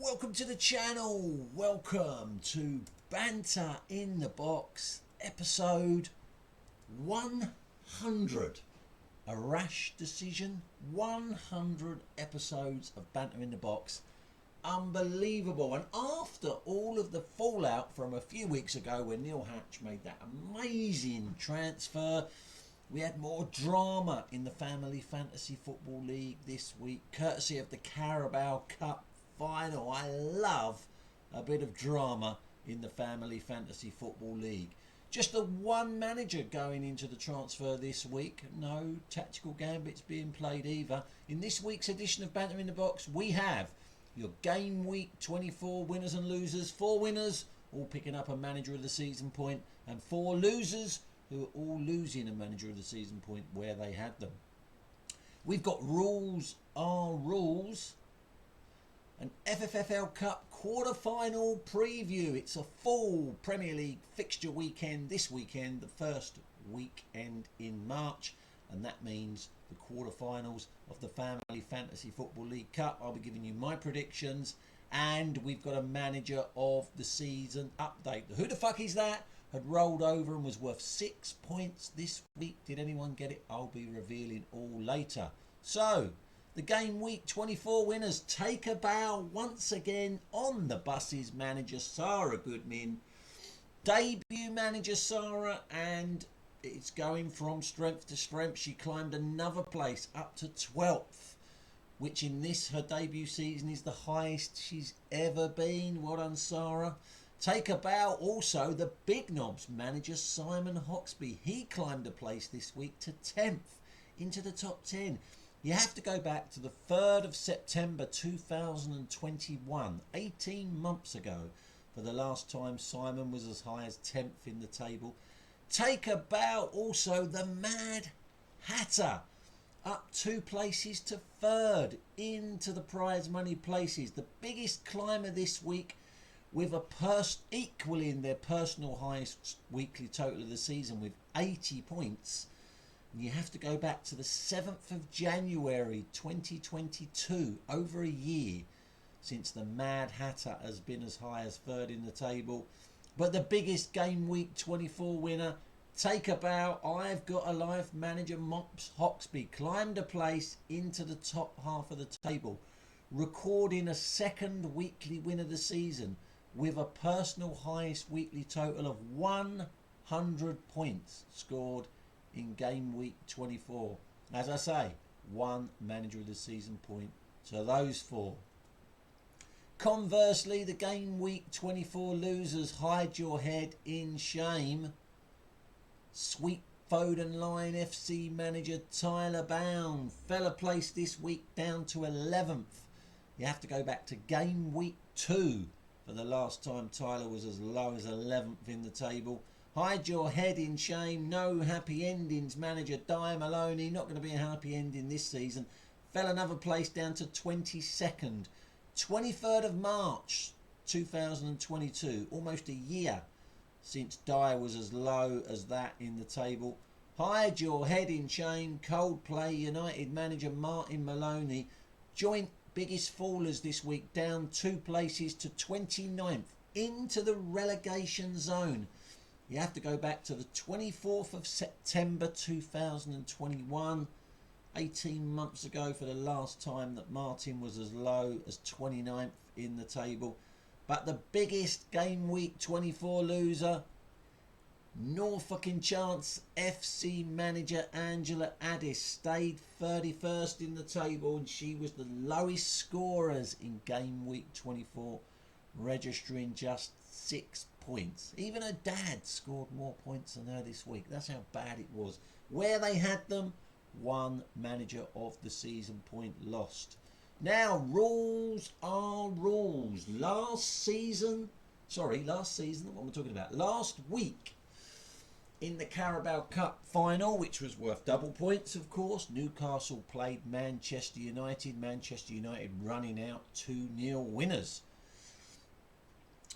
Welcome to the channel. Welcome to Banter in the Box, episode 100. A rash decision. 100 episodes of Banter in the Box. Unbelievable. And after all of the fallout from a few weeks ago when Neil Hatch made that amazing transfer, we had more drama in the Family Fantasy Football League this week, courtesy of the Carabao Cup final. I love a bit of drama in the Family Fantasy Football League. Just the one manager going into the transfer this week. No tactical gambits being played either. In this week's edition of Banter in the Box, we have your Game Week 24 winners and losers. 4 winners, all picking up a Manager of the Season point, and 4 losers who are all losing a Manager of the Season point where they had them. We've got Rules Are Rules, an FFFL Cup quarter-final preview. It's a full Premier League fixture weekend this weekend, the first weekend in March, and that means the quarter-finals of the Family Fantasy Football League Cup. I'll be giving you my predictions, and we've got a Manager of the Season update. The who the fuck is that? Had rolled over and was worth 6 points this week. Did anyone get it? I'll be revealing all later. So, the Game Week 24 winners take a bow once again on the buses. Manager Sarah Goodman, debut manager Sarah, and it's going from strength to strength. She climbed another place up to 12th, which in this, her debut season, is the highest she's ever been. Well done, Sarah. Take a bow also, the Big Knobs manager Simon Hoxby. He climbed a place this week to 10th into the top 10. You have to go back to the 3rd of September 2021, 18 months ago, for the last time Simon was as high as 10th in the table. Take a bow also, the Mad Hatter, up 2 places to 3rd into the prize money places. The biggest climber this week, with a equaling their personal highest weekly total of the season with 80 points. And you have to go back to the 7th of January 2022, over a year since the Mad Hatter has been as high as 3rd in the table. But the biggest Game Week 24 winner, take a bow, I've Got a Life manager Mops Hoxby, climbed a place into the top half of the table, recording a 2nd weekly win of the season, with a personal highest weekly total of 100 points scored in Game Week 24. As I say, 1 Manager of the Season point to those 4. Conversely, the Game Week 24 losers, hide your head in shame. Sweet Foden Line FC manager Tyler Bound fell a place this week down to 11th. You have to go back to Game Week 2 for the last time Tyler was as low as 11th in the table. Hide your head in shame. No happy endings manager Di Maloney. Not going to be a happy ending this season. Fell another place down to 22nd. 23rd of March 2022. Almost a year since Di was as low as that in the table. Hide your head in shame. Coldplay United manager Martin Maloney. Joint biggest fallers this week, down 2 places to 29th into the relegation zone. You have to go back to the 24th of September 2021, 18 months ago, for the last time that Martin was as low as 29th in the table. But the biggest Game Week 24 loser, Norfolk Chance FC manager Angela Addis, stayed 31st in the table, and she was the lowest scorers in Game Week 24, registering just 6 points. Even her dad scored more points than her this week. That's how bad it was. Where they had them, 1 Manager of the Season point lost. Now, rules are rules. Last season, what am I talking about? Last week, in the Carabao Cup final, which was worth double points, of course, Newcastle played Manchester United. Manchester United running out 2-0 winners.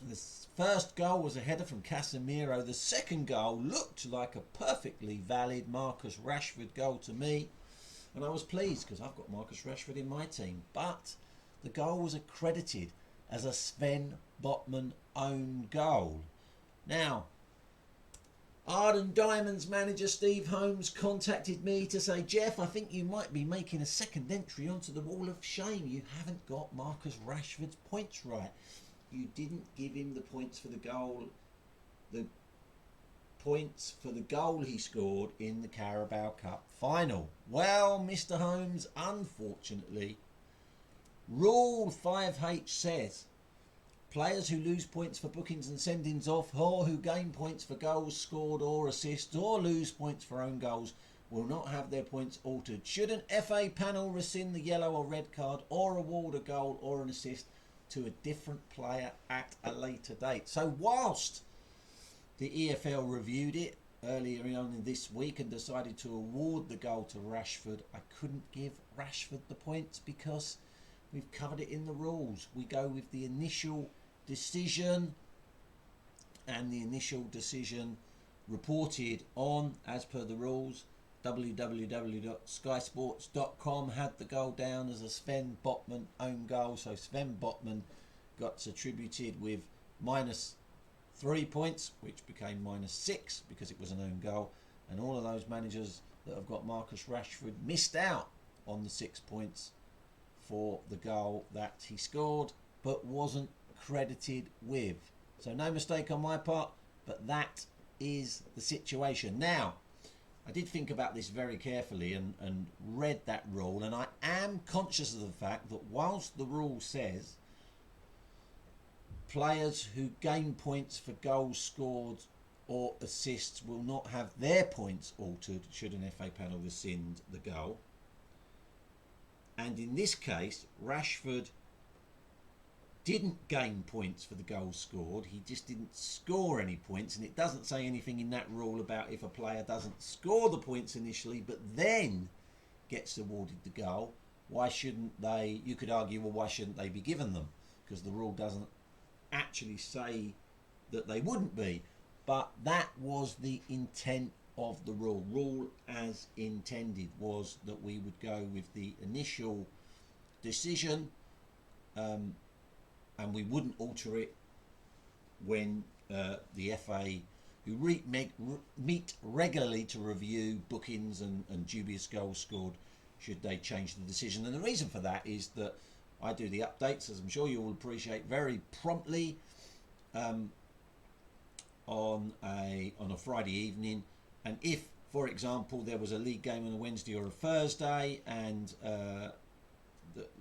The first goal was a header from Casemiro. The second goal looked like a perfectly valid Marcus Rashford goal to me. And I was pleased because I've got Marcus Rashford in my team. But the goal was accredited as a Sven Botman own goal. Now, Arden Diamonds manager Steve Holmes contacted me to say, Jeff, I think you might be making a second entry onto the wall of shame. You haven't got Marcus Rashford's points right. You didn't give him the points for the goal, he scored in the Carabao Cup final. Well, Mr. Holmes, unfortunately, Rule 5H says players who lose points for bookings and sendings off, or who gain points for goals scored or assists, or lose points for own goals, will not have their points altered. Should an FA panel rescind the yellow or red card, or award a goal or an assist to a different player at a later date? So whilst the EFL reviewed it earlier on this week and decided to award the goal to Rashford, I couldn't give Rashford the points because we've covered it in the rules. We go with the initial decision, and the initial decision reported on, as per the rules, www.skysports.com had the goal down as a Sven Botman own goal. So Sven Botman got attributed with -3 points, which became -6 because it was an own goal. And all of those managers that have got Marcus Rashford missed out on the 6 points for the goal that he scored but wasn't credited with. So no mistake on my part, but that is the situation. Now, I did think about this very carefully and read that rule, and I am conscious of the fact that whilst the rule says players who gain points for goals scored or assists will not have their points altered should an FA panel rescind the goal, and in this case Rashford didn't gain points for the goals scored, he just didn't score any points, and it doesn't say anything in that rule about if a player doesn't score the points initially but then gets awarded the goal, why shouldn't they, you could argue, well, why shouldn't they be given them? Because the rule doesn't actually say that they wouldn't be, but that was the intent of the rule. Rule as intended was that we would go with the initial decision, and we wouldn't alter it when the FA, who meet regularly to review bookings and dubious goals scored, should they change the decision. And the reason for that is that I do the updates, as I'm sure you will appreciate, very promptly on a Friday evening. And if, for example, there was a league game on a Wednesday or a Thursday, and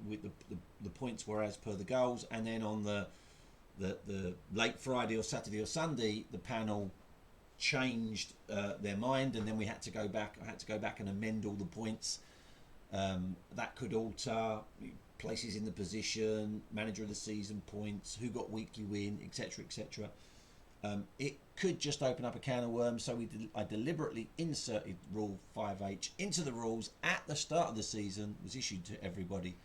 with the points were as per the goals, and then on the late Friday or Saturday or Sunday the panel changed their mind, and then I had to go back and amend all the points, that could alter places in the position, manager of the season points, who got weekly win, etc, etc. It could just open up a can of worms, so I deliberately inserted Rule 5H into the rules at the start of the season. Was issued to everybody,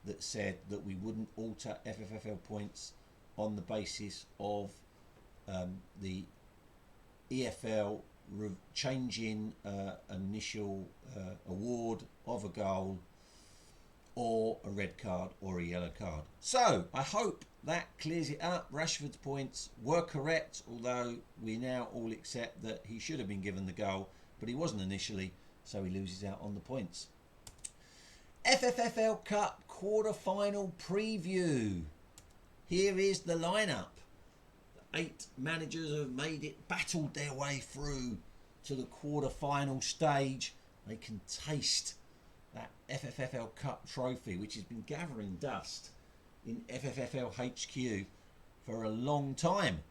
that said that we wouldn't alter FFFL points on the basis of the EFL changing initial award of a goal or a red card or a yellow card. So I hope that clears it up. Rashford's points were correct, although we now all accept that he should have been given the goal, but he wasn't initially, so he loses out on the points. FFFL Cup quarter-final preview. Here is the lineup. The 8 managers have made it, battled their way through to the quarter-final stage. They can taste that FFFL Cup trophy, which has been gathering dust in FFFL HQ for a long time,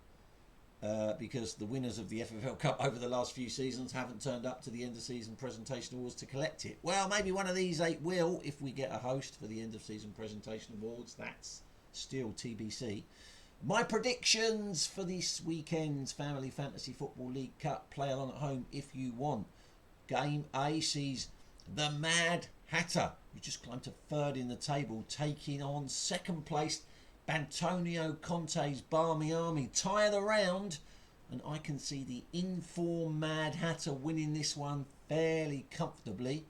because the winners of the FFL Cup over the last few seasons haven't turned up to the end of season presentation awards to collect it. Well, maybe one of these 8 will, if we get a host for the end of season presentation awards. That's still TBC. My predictions for this weekend's Family Fantasy Football League Cup. Play along at home if you want. Game A sees the Mad Hatter, who just climbed to 3rd in the table, taking on 2nd placed Antonio Conte's Barmy Army. Tie of the round, and I can see the informed Mad Hatter winning this one fairly comfortably.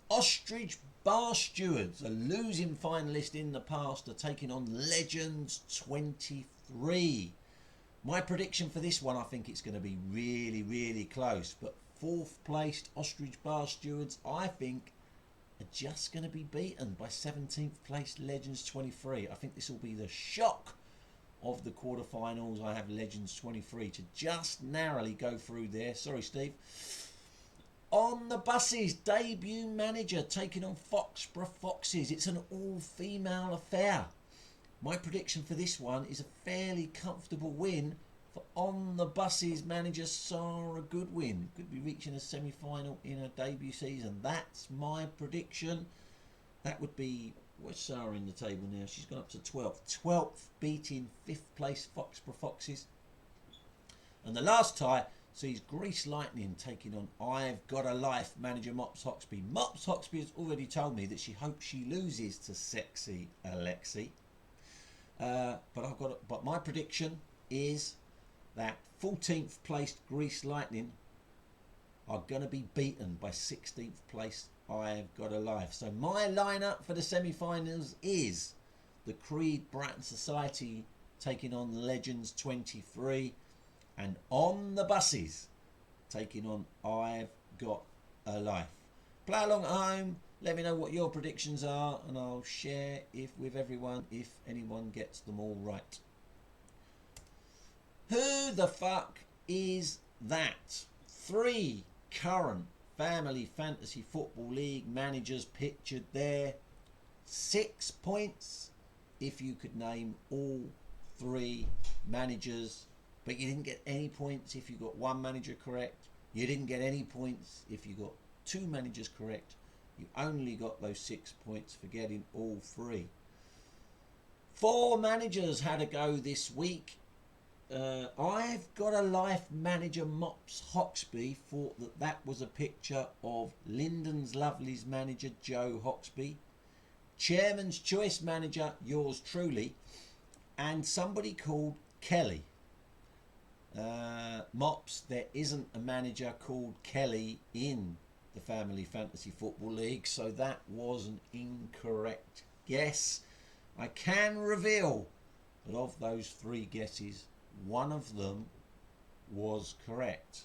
Ostrich Bar Stewards, a losing finalist in the past, are taking on Legends 23. My prediction for this one, I think it's going to be really, really close. But fourth placed Ostrich Bar Stewards, I think, are just going to be beaten by 17th placed Legends 23. I think this will be the shock of the quarterfinals. I have Legends 23 to just narrowly go through there. Sorry, Steve. On the buses, debut manager taking on Foxborough Foxes. It's an all-female affair. My prediction for this one is a fairly comfortable win for On the Buses manager Sarah Goodwin. Could be reaching a semi-final in her debut season. That's my prediction. That would be... Where's Sarah in the table now? She's gone up to 12th. 12th, beating 5th place Foxborough Foxes. And the last tie sees Grease Lightning taking on I've Got a Life manager Mops Hoxby. Mops Hoxby has already told me that she hopes she loses to Sexy Alexi. But my prediction is that 14th placed Grease Lightning are going to be beaten by 16th placed I've Got a Life. So my lineup for the semi-finals is the Creed Bratton Society taking on Legends 23, and On the Buses taking on I've Got a Life. Play along at home. Let me know what your predictions are, and I'll share with everyone if anyone gets them all right. Who the fuck is that? 3 current Family Fantasy Football League managers pictured there. 6 points if you could name all 3 managers, but you didn't get any points if you got 1 manager correct. You didn't get any points if you got 2 managers correct. You only got those 6 points for getting all 3. 4 managers had a go this week. I've Got a Life manager Mops Hoxby thought that was a picture of Lyndon's Lovely's manager Joe Hoxby, Chairman's Choice manager yours truly, and somebody called Kelly. Mops, there isn't a manager called Kelly in the Family Fantasy Football League, so that was an incorrect guess. I can reveal that of those 3 guesses, one of them was correct.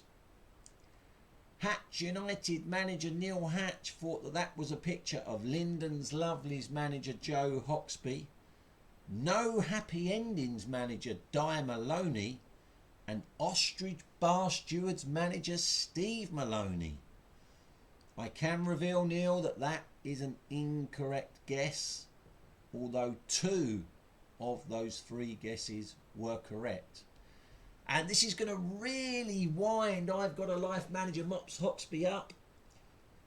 Hatch United manager Neil Hatch thought that was a picture of Lyndon's Lovely's manager Joe Hoxby, No Happy Endings manager Di Maloney, and Ostrich Bar Stewards manager Steve Maloney. I can reveal, Neil, that is an incorrect guess, although 2 of those 3 guesses were correct. And this is going to really wind I've Got a Life manager Mops Hoxby up.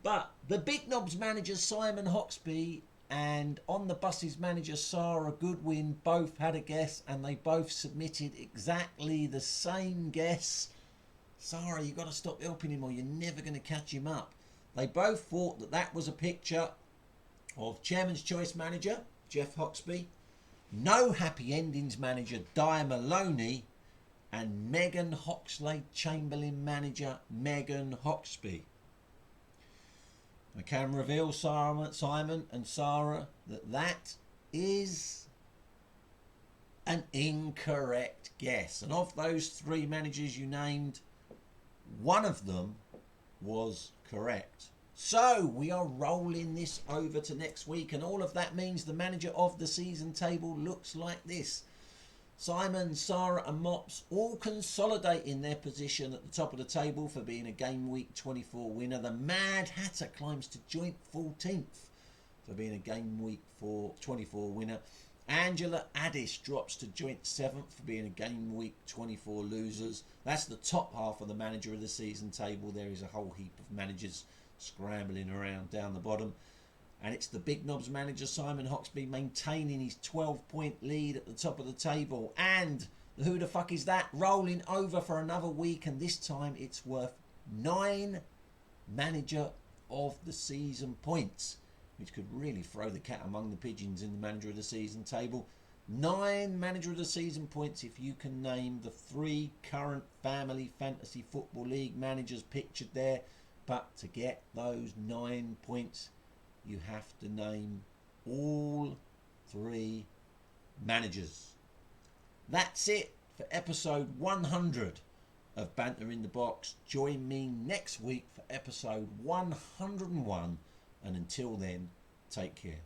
But the Big Knobs manager Simon Hoxby and On the Buses manager Sarah Goodwin both had a guess, and they both submitted exactly the same guess. Sarah, you've got to stop helping him or you're never going to catch him up. They both thought that was a picture of Chairman's Choice manager Jeff Hoxby, No Happy Endings manager Di Maloney, and Megan Hoxlade Chamberlain manager Megan Hoxby. I can reveal, Simon and Sarah, that is an incorrect guess. And of those 3 managers you named, one of them was correct. So we are rolling this over to next week, and all of that means the manager of the season table looks like this. Simon, Sarah and Mops all consolidating their position at the top of the table for being a Game Week 24 winner. The Mad Hatter climbs to joint 14th for being a Game Week 24 winner. Angela Addis drops to joint 7th for being a Game Week 24 losers. That's the top half of the manager of the season table. There is a whole heap of managers scrambling around down the bottom. And it's the Big Knobs manager Simon Hoxby maintaining his 12-point lead at the top of the table. And who the fuck is that? Rolling over for another week, and this time it's worth 9 manager of the season points, which could really throw the cat among the pigeons in the manager of the season table. 9 manager of the season points if you can name the 3 current Family Fantasy Football League managers pictured there. But to get those 9 points, you have to name all 3 managers. That's it for episode 100 of Banter in the Box. Join me next week for episode 101, and until then, take care.